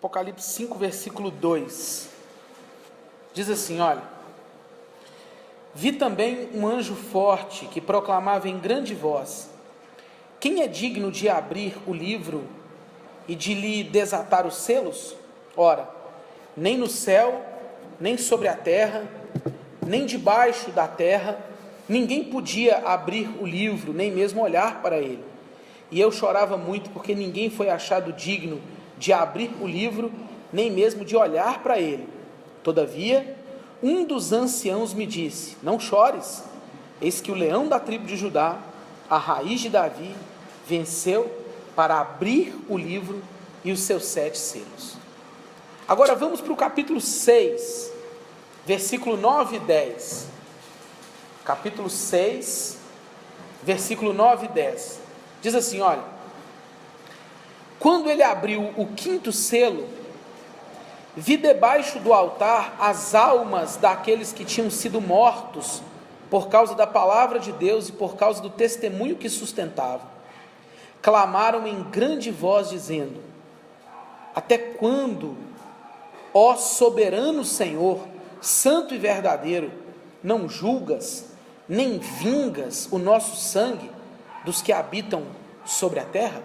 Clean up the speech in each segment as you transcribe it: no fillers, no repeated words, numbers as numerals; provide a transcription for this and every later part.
Apocalipse 5, versículo 2. Diz assim, olha: vi também um anjo forte que proclamava em grande voz: quem é digno de abrir o livro e de lhe desatar os selos? Ora, nem no céu, nem sobre a terra, nem debaixo da terra, ninguém podia abrir o livro, nem mesmo olhar para ele. E eu chorava muito, porque ninguém foi achado digno de abrir o livro, nem mesmo de olhar para ele. Todavia, um dos anciãos me disse: não chores, eis que o leão da tribo de Judá, a raiz de Davi, venceu para abrir o livro e os seus 7 selos. Agora vamos para o capítulo 6, versículo 9 e 10. Capítulo 6, versículo 9 e 10. Diz assim, olha: quando ele abriu o 5º selo, vi debaixo do altar as almas daqueles que tinham sido mortos por causa da palavra de Deus e por causa do testemunho que sustentavam. Clamaram em grande voz, dizendo: até quando, ó soberano Senhor, santo e verdadeiro, não julgas, nem vingas o nosso sangue dos que habitam sobre a terra?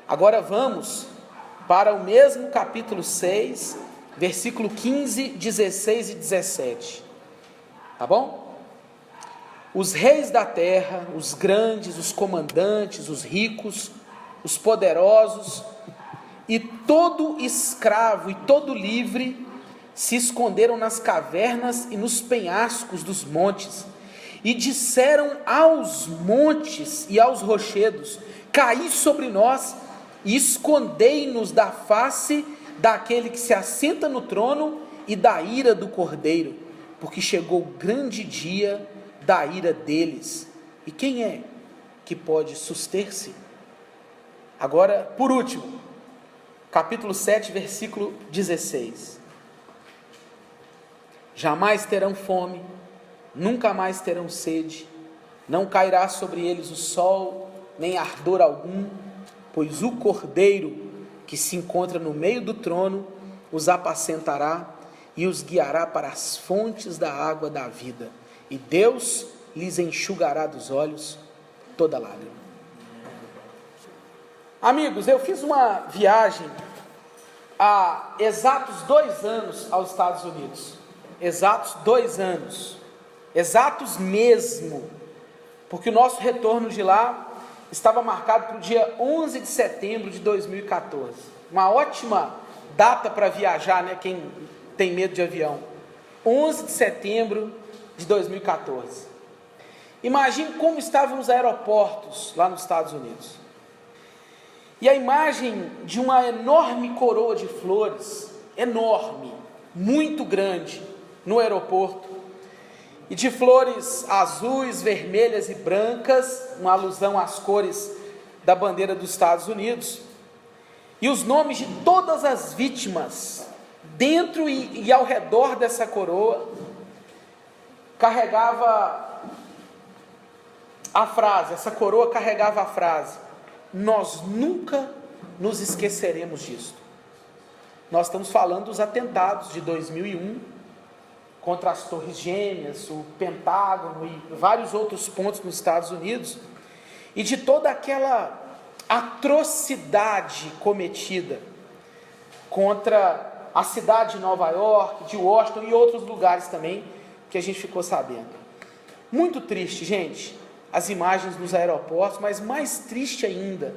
Agora vamos para o mesmo capítulo 6, versículo 15, 16 e 17. Tá bom? Os reis da terra, os grandes, os comandantes, os ricos, os poderosos, e todo escravo e todo livre se esconderam nas cavernas e nos penhascos dos montes, e disseram aos montes e aos rochedos: caí sobre nós e escondei-nos da face daquele que se assenta no trono e da ira do Cordeiro, porque chegou o grande dia da ira deles. E quem é que pode suster-se? Agora, por último, capítulo 7, versículo 16. Jamais terão fome, nunca mais terão sede, não cairá sobre eles o sol, nem ardor algum, pois o Cordeiro que se encontra no meio do trono os apacentará e os guiará para as fontes da água da vida, e Deus lhes enxugará dos olhos toda lágrima. Amigos, eu fiz uma viagem há exatos 2 anos aos Estados Unidos. Exatos 2 anos. Exatos mesmo. Porque o nosso retorno de lá estava marcado para o dia 11 de setembro de 2014. Uma ótima data para viajar, né? Quem tem medo de avião. 11 de setembro de 2014. Imagine como estavam os aeroportos lá nos Estados Unidos. E a imagem de uma enorme coroa de flores, enorme, muito grande, no aeroporto, e de flores azuis, vermelhas e brancas, uma alusão às cores da bandeira dos Estados Unidos, e os nomes de todas as vítimas, dentro e ao redor dessa coroa, carregava a frase, essa coroa carregava a frase: nós nunca nos esqueceremos disto. Nós estamos falando dos atentados de 2001, contra as Torres Gêmeas, o Pentágono e vários outros pontos nos Estados Unidos, e de toda aquela atrocidade cometida contra a cidade de Nova York, de Washington e outros lugares também, que a gente ficou sabendo. Muito triste, gente, as imagens nos aeroportos, mas mais triste ainda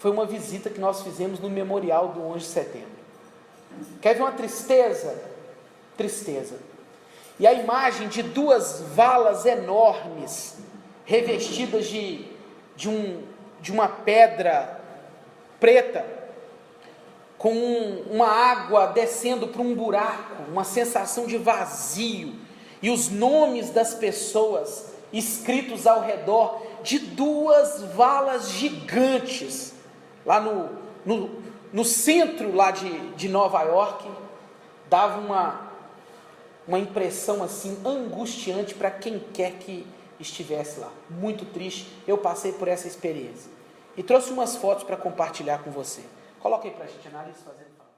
foi uma visita que nós fizemos no memorial do 11 de setembro. Quer ver uma tristeza? Tristeza. E a imagem de 2 valas enormes, revestidas de uma pedra preta, com uma água descendo para um buraco, uma sensação de vazio, e os nomes das pessoas escritos ao redor de 2 valas gigantes, lá no centro lá de Nova York, dava uma impressão assim angustiante para quem quer que estivesse lá. Muito triste. Eu passei por essa experiência e trouxe umas fotos para compartilhar com você. Coloca aí para a gente, analise fazendo favor.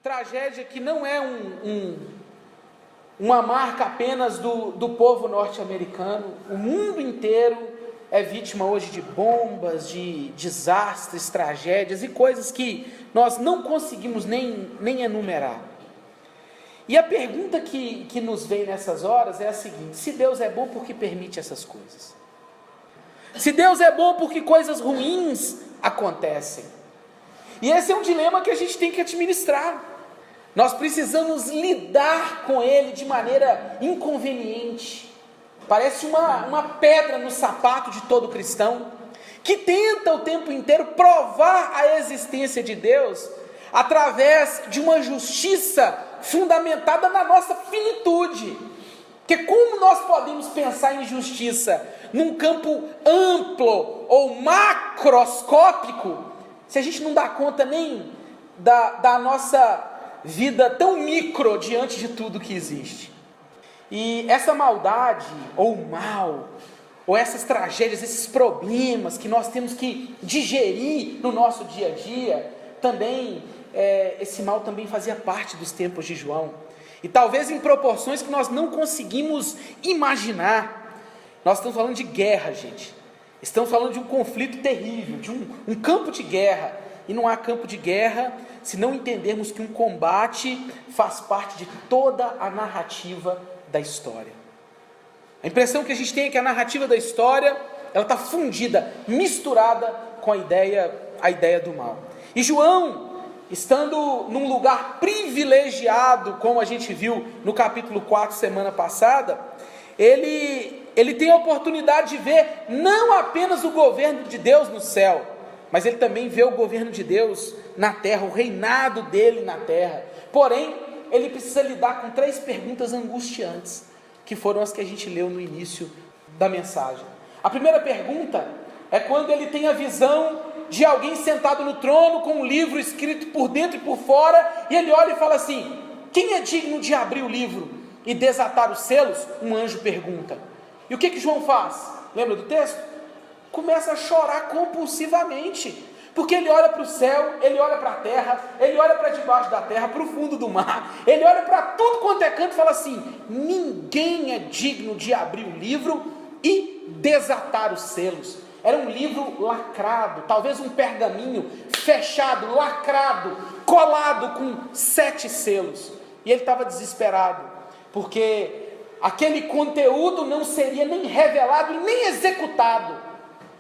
Tragédia que não é uma marca apenas do povo norte-americano. O mundo inteiro é vítima hoje de bombas, de desastres, tragédias e coisas que nós não conseguimos nem enumerar. E a pergunta que nos vem nessas horas é a seguinte: se Deus é bom, por que permite essas coisas? Se Deus é bom, por que coisas ruins acontecem? E esse é um dilema que a gente tem que administrar. Nós precisamos lidar com ele de maneira inconveniente. Parece uma pedra no sapato de todo cristão, que tenta o tempo inteiro provar a existência de Deus através de uma justiça fundamentada na nossa finitude. Porque como nós podemos pensar em justiça num campo amplo ou macroscópico, se a gente não dá conta nem da nossa vida tão micro diante de tudo que existe? E essa maldade, ou mal, ou essas tragédias, esses problemas que nós temos que digerir no nosso dia a dia, também, esse mal também fazia parte dos tempos de João. E talvez em proporções que nós não conseguimos imaginar. Nós estamos falando de guerra, gente. Estamos falando de um conflito terrível, de um campo de guerra. E não há campo de guerra se não entendermos que um combate faz parte de toda a narrativa da história. A impressão que a gente tem é que a narrativa da história, ela está fundida, misturada com a ideia do mal. E João, estando num lugar privilegiado, como a gente viu no capítulo 4 semana passada, ele tem a oportunidade de ver não apenas o governo de Deus no céu, mas ele também vê o governo de Deus na terra, o reinado dele na terra. Porém, ele precisa lidar com 3 perguntas angustiantes, que foram as que a gente leu no início da mensagem. A primeira pergunta é quando ele tem a visão de alguém sentado no trono, com um livro escrito por dentro e por fora, e ele olha e fala assim: quem é digno de abrir o livro e desatar os selos? Um anjo pergunta. E o que João faz? Lembra do texto? Começa a chorar compulsivamente, porque ele olha para o céu, ele olha para a terra, ele olha para debaixo da terra, para o fundo do mar, ele olha para tudo quanto é canto e fala assim: ninguém é digno de abrir o livro e desatar os selos. Era um livro lacrado, talvez um pergaminho fechado, lacrado, colado com 7 selos, e ele estava desesperado, porque aquele conteúdo não seria nem revelado e nem executado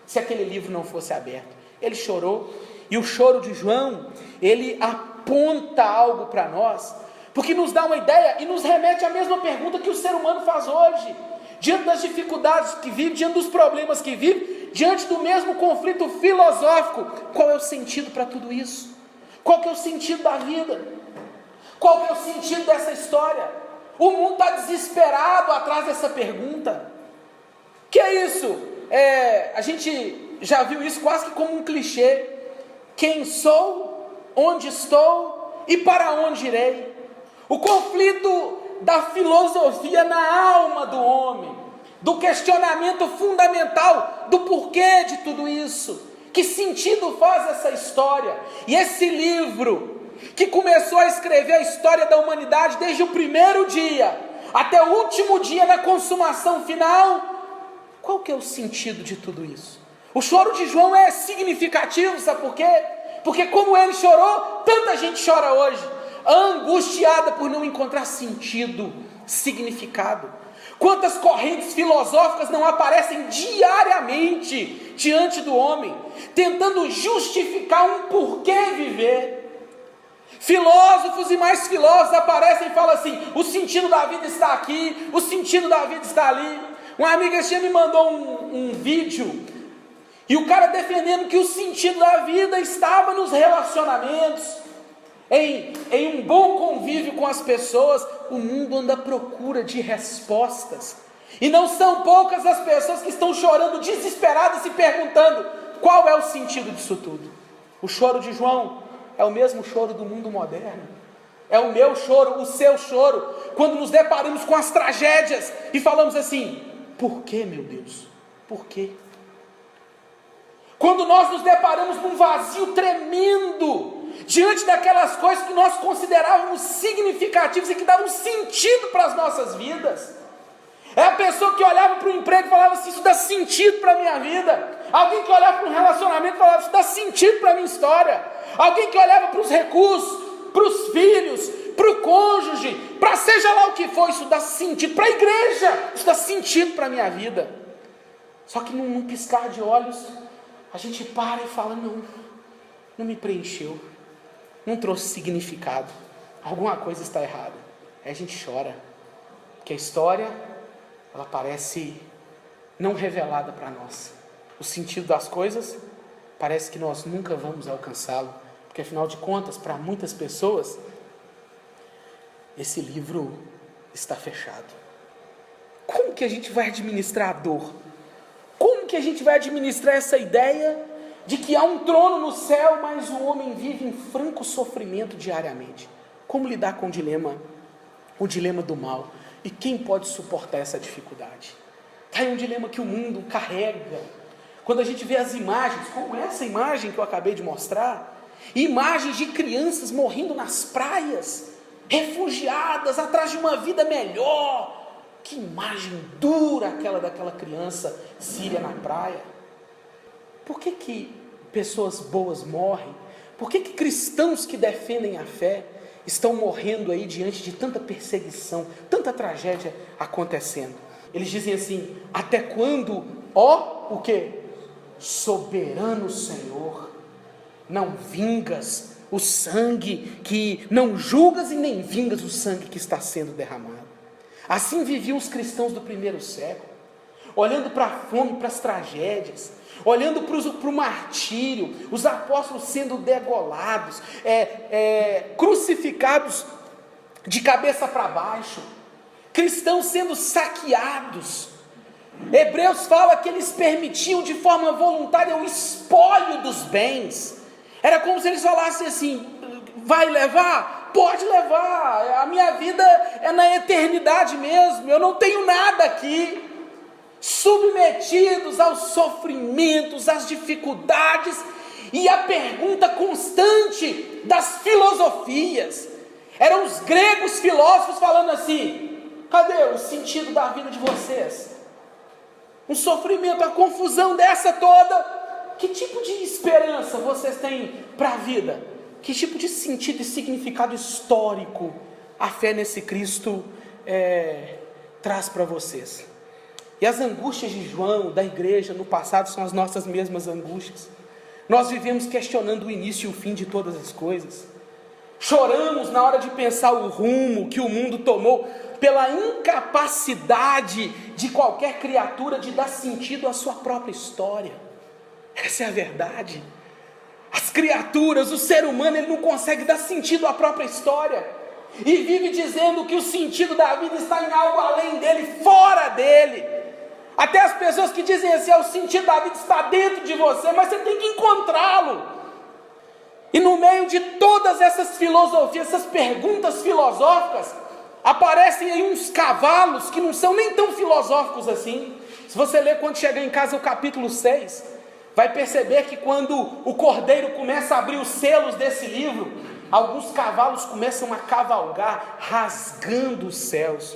se aquele livro não fosse aberto. Ele chorou, e o choro de João, ele aponta algo para nós, porque nos dá uma ideia e nos remete à mesma pergunta que o ser humano faz hoje, diante das dificuldades que vive, diante dos problemas que vive, diante do mesmo conflito filosófico. Qual é o sentido para tudo isso? Qual que é o sentido da vida? Qual que é o sentido dessa história? O mundo está desesperado atrás dessa pergunta. Que é isso? A gente já viu isso quase que como um clichê. Quem sou, onde estou e para onde irei? O conflito da filosofia na alma do homem, do questionamento fundamental do porquê de tudo isso. Que sentido faz essa história? E esse livro, que começou a escrever a história da humanidade desde o primeiro dia até o último dia na consumação final, qual que é o sentido de tudo isso? O choro de João é significativo, sabe por quê? Porque como ele chorou, tanta gente chora hoje, angustiada por não encontrar sentido, significado. Quantas correntes filosóficas não aparecem diariamente diante do homem, tentando justificar um porquê viver. Filósofos e mais filósofos aparecem e falam assim: o sentido da vida está aqui, o sentido da vida está ali. Uma amiga me mandou um vídeo, e o cara defendendo que o sentido da vida estava nos relacionamentos, em um bom convívio com as pessoas. O mundo anda à procura de respostas, e não são poucas as pessoas que estão chorando desesperadas, se perguntando qual é o sentido disso tudo. O choro de João é o mesmo choro do mundo moderno, é o meu choro, o seu choro, quando nos deparamos com as tragédias e falamos assim: por que, meu Deus? Por quê? Quando nós nos deparamos com um vazio tremendo, diante daquelas coisas que nós considerávamos significativas e que davam sentido para as nossas vidas. É a pessoa que olhava para o emprego e falava assim: isso dá sentido para a minha vida. Alguém que olhava para um relacionamento e falava: isso dá sentido para a minha história. Alguém que olhava para os recursos, para os filhos, para o cônjuge, para seja lá o que for, isso dá sentido. Para a igreja, isso dá sentido para a minha vida. Só que num piscar de olhos, a gente para e fala: não me preencheu, não trouxe significado, alguma coisa está errada. Aí a gente chora, porque a história, ela parece não revelada para nós. O sentido das coisas, parece que nós nunca vamos alcançá-lo, porque afinal de contas, para muitas pessoas, esse livro está fechado. Como que a gente vai administrar a dor? Como que a gente vai administrar essa ideia de que há um trono no céu, mas o homem vive em franco sofrimento diariamente? Como lidar com o dilema do mal? E quem pode suportar essa dificuldade? Está aí um dilema que o mundo carrega. Quando a gente vê as imagens, como essa imagem que eu acabei de mostrar, imagens de crianças morrendo nas praias, refugiadas atrás de uma vida melhor. Que imagem dura aquela daquela criança síria na praia. Por que pessoas boas morrem? Por que cristãos que defendem a fé estão morrendo aí diante de tanta perseguição, tanta tragédia acontecendo? Eles dizem assim: até quando, ó, o quê? Soberano Senhor, não vingas o sangue que, não julgas e nem vingas o sangue que está sendo derramado. Assim viviam os cristãos do primeiro século, olhando para a fome, para as tragédias, olhando para o martírio, os apóstolos sendo degolados, crucificados de cabeça para baixo, cristãos sendo saqueados. Hebreus fala que eles permitiam de forma voluntária o espólio dos bens. Era como se eles falassem assim: vai levar? Pode levar, a minha vida é na eternidade mesmo, eu não tenho nada aqui. Submetidos aos sofrimentos, às dificuldades e à pergunta constante das filosofias. Eram os gregos filósofos falando assim: cadê o sentido da vida de vocês? Um sofrimento, a confusão dessa toda. Que tipo de esperança vocês têm para a vida? Que tipo de sentido e significado histórico a fé nesse Cristo traz para vocês? E as angústias de João, da igreja, no passado, são as nossas mesmas angústias. Nós vivemos questionando o início e o fim de todas as coisas. Choramos na hora de pensar o rumo que o mundo tomou, pela incapacidade de qualquer criatura de dar sentido à sua própria história. Essa é a verdade. As criaturas, o ser humano, ele não consegue dar sentido à própria história. E vive dizendo que o sentido da vida está em algo além dele, fora dele. Até as pessoas que dizem assim: o sentido da vida está dentro de você, mas você tem que encontrá-lo. E no meio de todas essas filosofias, essas perguntas filosóficas, aparecem aí uns cavalos que não são nem tão filosóficos assim. Se você ler quando chegar em casa o capítulo 6, vai perceber que quando o cordeiro começa a abrir os selos desse livro, alguns cavalos começam a cavalgar, rasgando os céus.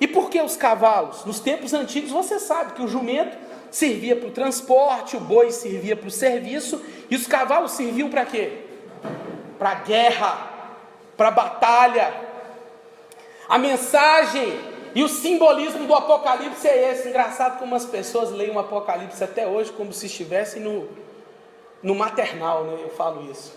E por que os cavalos? Nos tempos antigos você sabe que o jumento servia para o transporte, o boi servia para o serviço, e os cavalos serviam para quê? Para a guerra, para a batalha. A mensagem e o simbolismo do Apocalipse é esse. Engraçado como as pessoas leem o Apocalipse até hoje como se estivessem no maternal, né? Eu falo isso.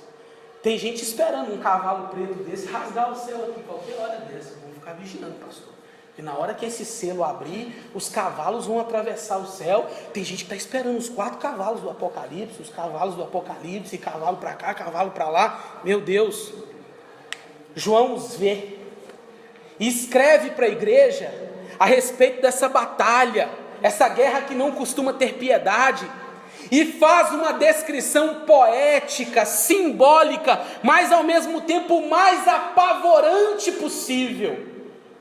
Tem gente esperando um cavalo preto desse rasgar o céu aqui, qualquer hora dessa. Vamos ficar vigiando, pastor. E na hora que esse selo abrir, os cavalos vão atravessar o céu. Tem gente que está esperando os 4 cavalos do Apocalipse, os cavalos do Apocalipse, cavalo para cá, cavalo para lá. Meu Deus! João os vê e escreve para a igreja a respeito dessa batalha, essa guerra que não costuma ter piedade, e faz uma descrição poética, simbólica, mas ao mesmo tempo mais apavorante possível.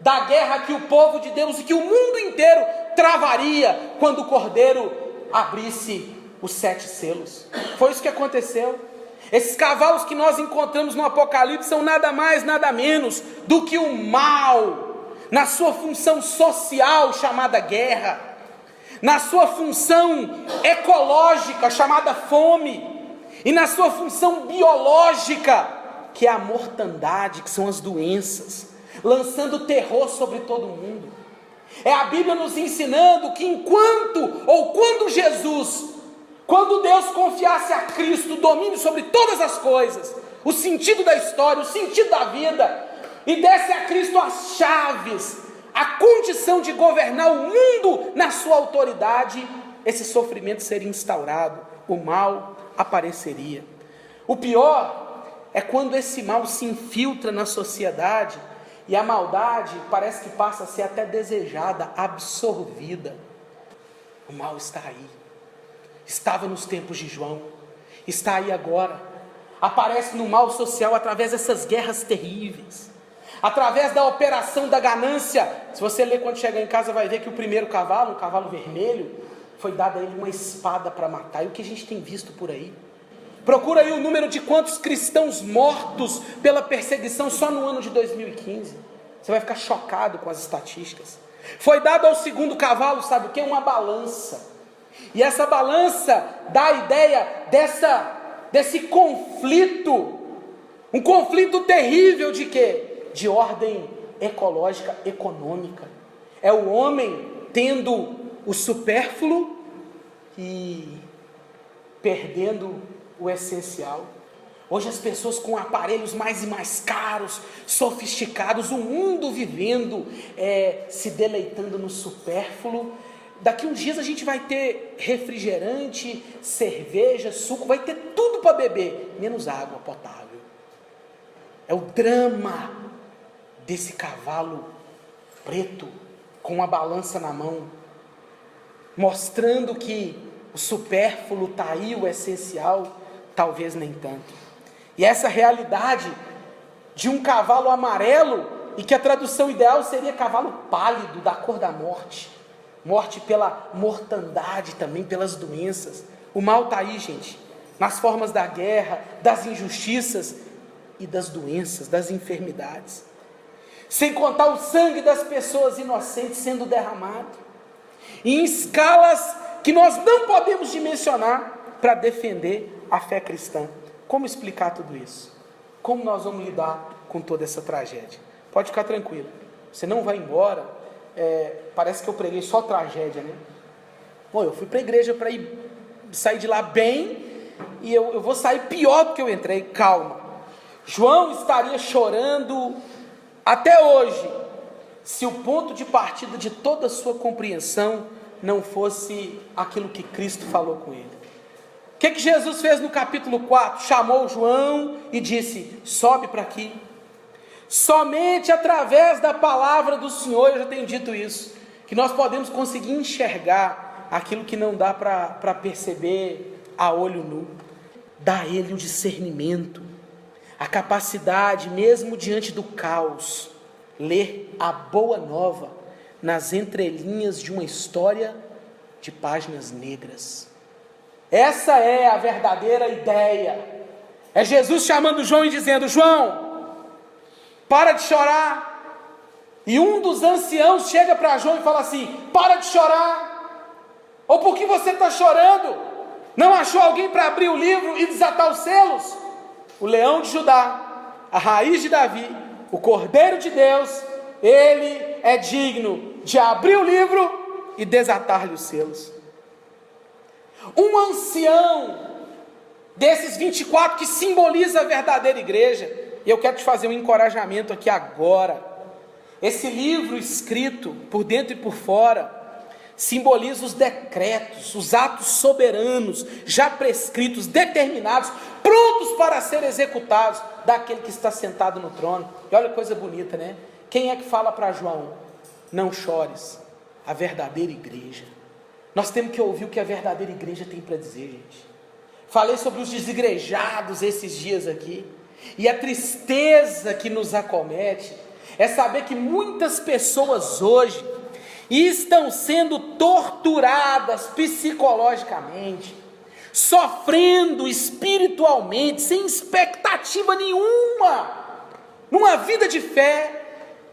da guerra que o povo de Deus e que o mundo inteiro travaria quando o Cordeiro abrisse os 7 selos. Foi isso que aconteceu. Esses cavalos que nós encontramos no Apocalipse são nada mais, nada menos do que o mal, na sua função social chamada guerra, na sua função ecológica chamada fome, e na sua função biológica, que é a mortandade, que são as doenças, lançando terror sobre todo mundo. É a Bíblia nos ensinando que quando Deus confiasse a Cristo o domínio sobre todas as coisas, o sentido da história, o sentido da vida, e desse a Cristo as chaves, a condição de governar o mundo na sua autoridade, esse sofrimento seria instaurado, o mal apareceria. O pior é quando esse mal se infiltra na sociedade e a maldade parece que passa a ser até desejada, absorvida. O mal está aí. Estava nos tempos de João, está aí agora. Aparece no mal social através dessas guerras terríveis, através da operação da ganância. Se você ler quando chegar em casa, vai ver que o primeiro cavalo, um cavalo vermelho, foi dado a ele uma espada para matar. E o que a gente tem visto por aí? Procura aí o número de quantos cristãos mortos pela perseguição só no ano de 2015. Você vai ficar chocado com as estatísticas. Foi dado ao segundo cavalo, sabe o que? Uma balança. E essa balança dá a ideia desse conflito, um conflito terrível de quê? De ordem ecológica, econômica. É o homem tendo o supérfluo e perdendo o essencial. Hoje as pessoas com aparelhos mais e mais caros, sofisticados, o mundo vivendo, se deleitando no supérfluo. Daqui uns dias a gente vai ter refrigerante, cerveja, suco, vai ter tudo para beber, menos água potável. É o drama desse cavalo preto com uma balança na mão, mostrando que o supérfluo está aí, o essencial talvez nem tanto. E essa realidade de um cavalo amarelo, e que a tradução ideal seria cavalo pálido, da cor da morte. Morte pela mortandade também, pelas doenças. O mal está aí, gente, nas formas da guerra, das injustiças e das doenças, das enfermidades. Sem contar o sangue das pessoas inocentes sendo derramado, em escalas que nós não podemos dimensionar para defender a fé cristã. Como explicar tudo isso? Como nós vamos lidar com toda essa tragédia? Pode ficar tranquilo, você não vai embora. Parece que eu preguei só tragédia, né? Bom, eu fui para a igreja para sair de lá bem, e eu vou sair pior do que eu entrei. Calma. João estaria chorando até hoje, se o ponto de partida de toda a sua compreensão não fosse aquilo que Cristo falou com ele. O que Jesus fez no capítulo 4? Chamou João e disse: sobe para aqui. Somente através da palavra do Senhor, eu já tenho dito isso, que nós podemos conseguir enxergar aquilo que não dá para perceber a olho nu. Dá a ele o discernimento, a capacidade, mesmo diante do caos, ler a boa nova nas entrelinhas de uma história de páginas negras. Essa é a verdadeira ideia. É Jesus chamando João e dizendo: João, para de chorar. E um dos anciãos chega para João e fala assim: para de chorar. Ou por que você está chorando? Não achou alguém para abrir o livro e desatar os selos? O leão de Judá, a raiz de Davi, o Cordeiro de Deus, ele é digno de abrir o livro e desatar-lhe os selos. Um ancião desses 24 que simboliza a verdadeira igreja. E eu quero te fazer um encorajamento aqui agora. Esse livro escrito por dentro e por fora simboliza os decretos, os atos soberanos, já prescritos, determinados, prontos para serem executados daquele que está sentado no trono. E olha que coisa bonita, né? Quem é que fala para João? Não chores, a verdadeira igreja. Nós temos que ouvir o que a verdadeira igreja tem para dizer, gente. Falei sobre os desigrejados esses dias aqui. E a tristeza que nos acomete, é saber que muitas pessoas hoje estão sendo torturadas psicologicamente, sofrendo espiritualmente, sem expectativa nenhuma, numa vida de fé,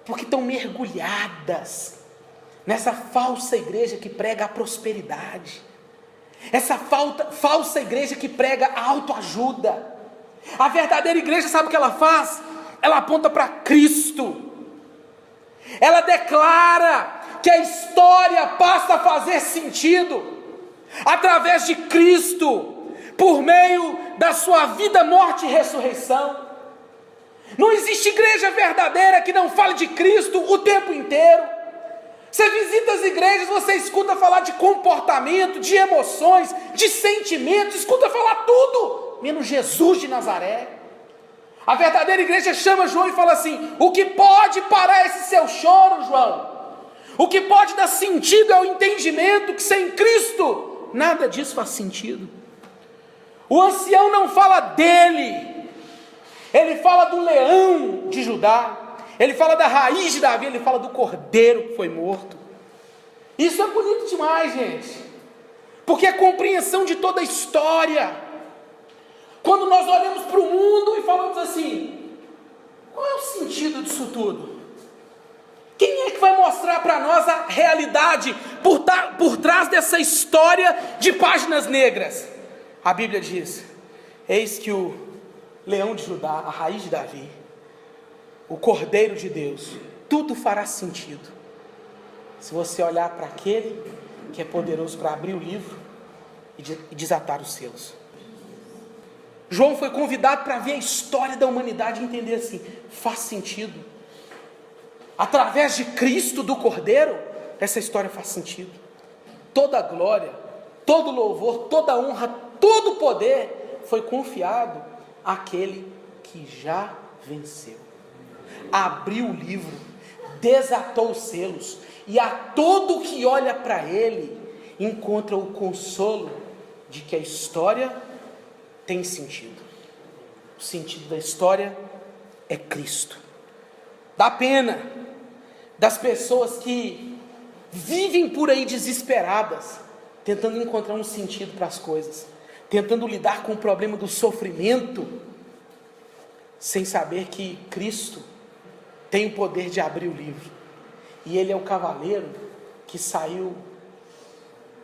porque estão mergulhadas nessa falsa igreja que prega a prosperidade, essa falsa igreja que prega a autoajuda. A verdadeira igreja, sabe o que ela faz? Ela aponta para Cristo, ela declara que a história passa a fazer sentido através de Cristo, por meio da sua vida, morte e ressurreição. Não existe igreja verdadeira que não fale de Cristo o tempo inteiro. Você visita as igrejas, você escuta falar de comportamento, de emoções, de sentimentos, escuta falar tudo, menos Jesus de Nazaré. A verdadeira igreja chama João e fala assim: o que pode parar esse seu choro, João? O que pode dar sentido é o entendimento que sem Cristo nada disso faz sentido. O ancião não fala dele, ele fala do leão de Judá, ele fala da raiz de Davi, ele fala do cordeiro que foi morto. Isso é bonito demais, gente, porque é compreensão de toda a história. Quando nós olhamos para o mundo e falamos assim: qual é o sentido disso tudo? Quem é que vai mostrar para nós a realidade por trás dessa história de páginas negras? A Bíblia diz: eis que o leão de Judá, a raiz de Davi, o cordeiro de Deus, tudo fará sentido se você olhar para aquele que é poderoso para abrir o livro e desatar os selos. João foi convidado para ver a história da humanidade e entender assim: faz sentido. Através de Cristo, do Cordeiro, essa história faz sentido. Toda a glória, todo louvor, toda a honra, todo o poder foi confiado àquele que já venceu. Abriu o livro, desatou os selos, e a todo que olha para ele encontra o consolo de que a história tem sentido. O sentido da história é Cristo. Dá pena das pessoas que vivem por aí desesperadas, tentando encontrar um sentido para as coisas, tentando lidar com o problema do sofrimento, sem saber que Cristo tem o poder de abrir o livro, e Ele é o cavaleiro que saiu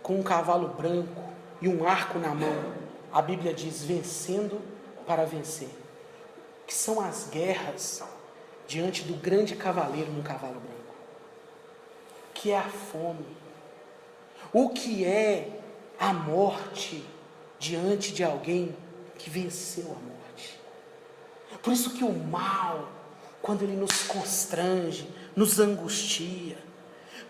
com um cavalo branco e um arco na mão. A Bíblia diz: vencendo para vencer. Que são as guerras diante do grande cavaleiro num cavalo branco? O que é a fome? O que é a morte diante de alguém que venceu a morte? Por isso que o mal, quando ele nos constrange, nos angustia,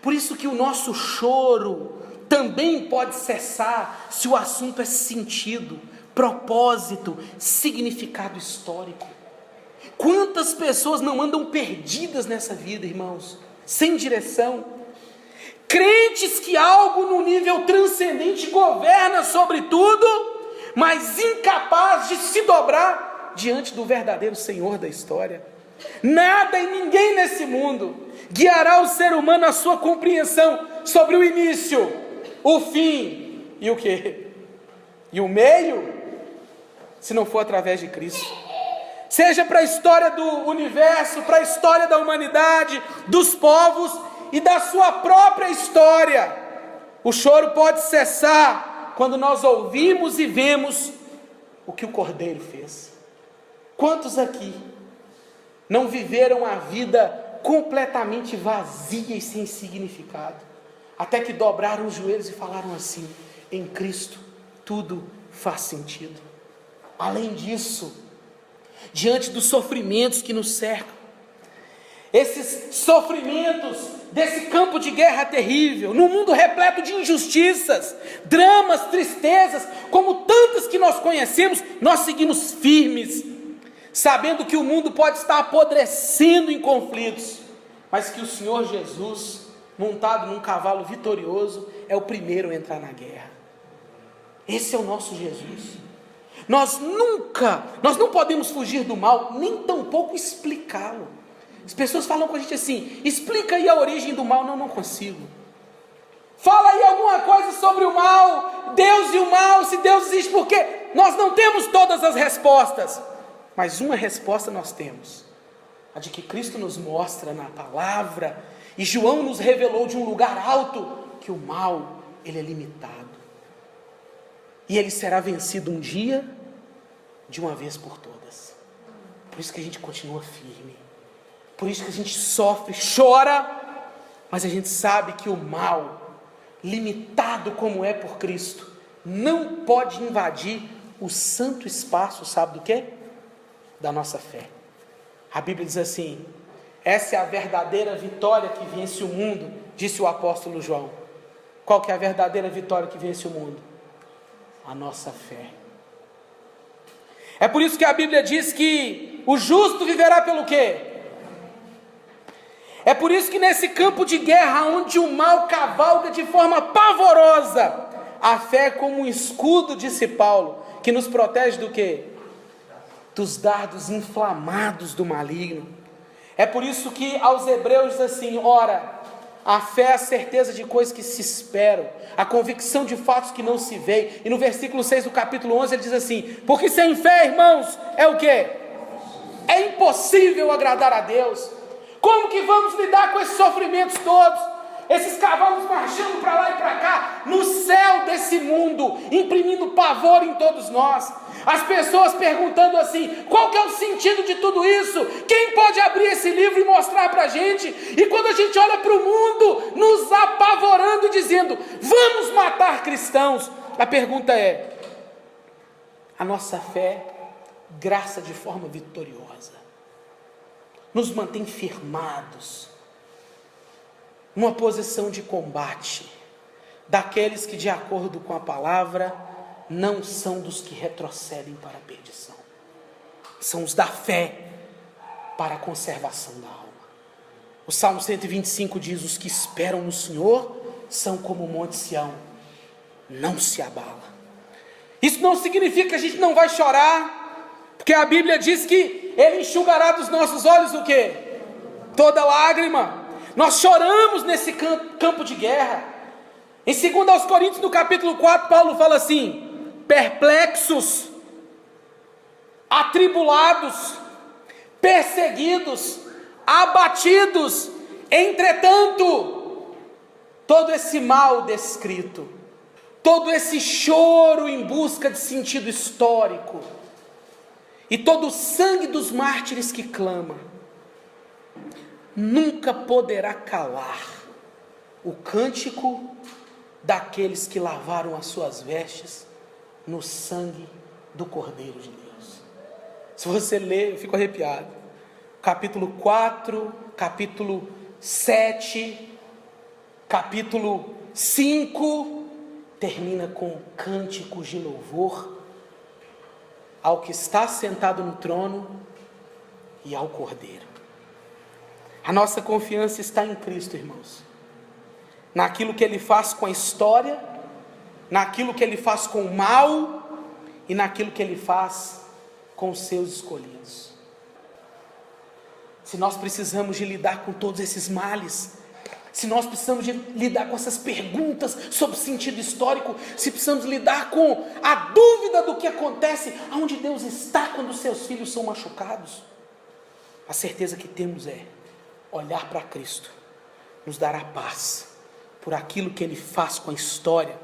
por isso que o nosso choro também pode cessar se o assunto é sentido, propósito, significado histórico. Quantas pessoas não andam perdidas nessa vida, irmãos, sem direção, crentes que algo no nível transcendente governa sobre tudo, mas incapaz de se dobrar diante do verdadeiro Senhor da história. Nada e ninguém nesse mundo guiará o ser humano à sua compreensão sobre o início, o fim e o quê? E o meio, se não for através de Cristo. Seja para a história do universo, para a história da humanidade, dos povos e da sua própria história. O choro pode cessar quando nós ouvimos e vemos o que o Cordeiro fez. Quantos aqui não viveram a vida completamente vazia e sem significado, até que dobraram os joelhos e falaram assim: em Cristo tudo faz sentido? Além disso, diante dos sofrimentos que nos cercam, esses sofrimentos desse campo de guerra terrível, num mundo repleto de injustiças, dramas, tristezas, como tantas que nós conhecemos, nós seguimos firmes, sabendo que o mundo pode estar apodrecendo em conflitos, mas que o Senhor Jesus, montado num cavalo vitorioso, é o primeiro a entrar na guerra. Esse é o nosso Jesus. Nós não podemos fugir do mal, nem tampouco explicá-lo. As pessoas falam com a gente assim: explica aí a origem do mal. Não consigo. Fala aí alguma coisa sobre o mal, Deus e o mal, se Deus existe, porque nós não temos todas as respostas. Mas uma resposta nós temos: a de que Cristo nos mostra na palavra, e João nos revelou de um lugar alto, que o mal, ele é limitado. E ele será vencido um dia, de uma vez por todas. Por isso que a gente continua firme. Por isso que a gente sofre, chora, mas a gente sabe que o mal, limitado como é por Cristo, não pode invadir o santo espaço, sabe do quê? Da nossa fé. A Bíblia diz assim: essa é a verdadeira vitória que vence o mundo, disse o apóstolo João. Qual que é a verdadeira vitória que vence o mundo? A nossa fé. É por isso que a Bíblia diz que o justo viverá pelo quê? É por isso que nesse campo de guerra, onde o mal cavalga de forma pavorosa, a fé é como um escudo, disse Paulo, que nos protege do quê? Dos dardos inflamados do maligno. É por isso que aos hebreus diz assim: ora, a fé é a certeza de coisas que se esperam, a convicção de fatos que não se veem. E no versículo 6 do capítulo 11 ele diz assim: porque sem fé, irmãos, é o quê? É impossível agradar a Deus. Como que vamos lidar com esses sofrimentos todos? Esses cavalos marchando para lá e para cá, no céu desse mundo, imprimindo pavor em todos nós. As pessoas perguntando assim: qual que é o sentido de tudo isso? Quem pode abrir esse livro e mostrar para a gente? E quando a gente olha para o mundo, nos apavorando e dizendo: vamos matar cristãos. A pergunta é: a nossa fé graça de forma vitoriosa nos mantém firmados numa posição de combate, daqueles que, de acordo com a palavra, não são dos que retrocedem para a perdição, são os da fé para a conservação da alma. O Salmo 125 diz: os que esperam no Senhor são como o monte Sião, não se abala. Isso não significa que a gente não vai chorar, porque a Bíblia diz que Ele enxugará dos nossos olhos o quê? Toda lágrima. Nós choramos nesse campo de guerra. Em 2 Coríntios, no capítulo 4, Paulo fala assim: perplexos, atribulados, perseguidos, abatidos, entretanto, todo esse mal descrito, todo esse choro em busca de sentido histórico, e todo o sangue dos mártires que clama, nunca poderá calar o cântico daqueles que lavaram as suas vestes no sangue do Cordeiro de Deus. Se você ler, eu fico arrepiado. Capítulo 4, capítulo 7, capítulo 5, termina com cânticos de louvor ao que está sentado no trono e ao Cordeiro. A nossa confiança está em Cristo, irmãos, naquilo que Ele faz com a história, naquilo que Ele faz com o mal e naquilo que Ele faz com os seus escolhidos. Se nós precisamos de lidar com todos esses males, se nós precisamos de lidar com essas perguntas sobre sentido histórico, se precisamos lidar com a dúvida do que acontece, aonde Deus está quando os seus filhos são machucados, a certeza que temos é olhar para Cristo, nos dará paz, por aquilo que Ele faz com a história,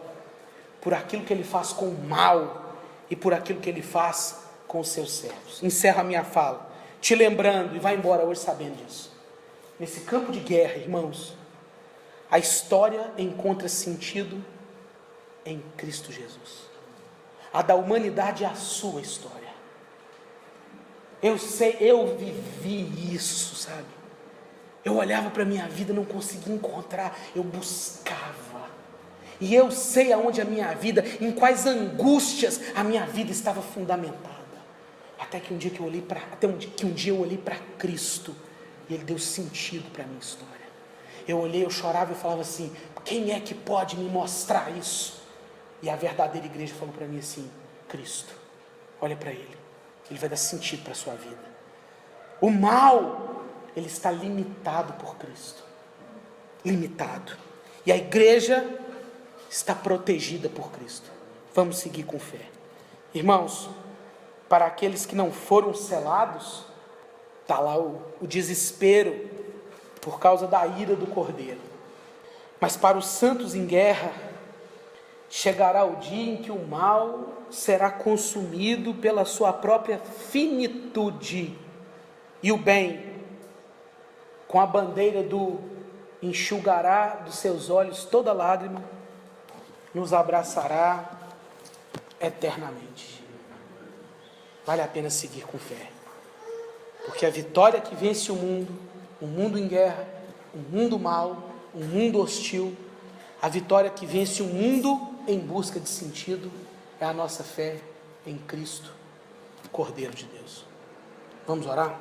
por aquilo que Ele faz com o mal, e por aquilo que Ele faz com os seus servos. Encerro a minha fala, te lembrando, e vai embora hoje sabendo disso, nesse campo de guerra, irmãos, a história encontra sentido em Cristo Jesus. A da humanidade é a sua história. Eu sei, eu vivi isso, sabe? Eu olhava para a minha vida, não conseguia encontrar, eu buscava. E eu sei aonde a minha vida, em quais angústias a minha vida estava fundamentada. Até que um dia eu olhei para Cristo e Ele deu sentido para a minha história. Eu olhei, eu chorava e falava assim: quem é que pode me mostrar isso? E a verdadeira igreja falou para mim assim: Cristo. Olha para Ele, Ele vai dar sentido para a sua vida. O mal ele está limitado por Cristo. Limitado. E a igreja está protegida por Cristo. Vamos seguir com fé. Irmãos, para aqueles que não foram selados, está lá o desespero por causa da ira do Cordeiro. Mas para os santos em guerra, chegará o dia em que o mal será consumido pela sua própria finitude, e o bem, com a bandeira do enxugará dos seus olhos toda lágrima, nos abraçará eternamente. Vale a pena seguir com fé, porque a vitória que vence o mundo em guerra, um mundo mau, um mundo hostil, a vitória que vence o mundo em busca de sentido, é a nossa fé em Cristo, Cordeiro de Deus. Vamos orar?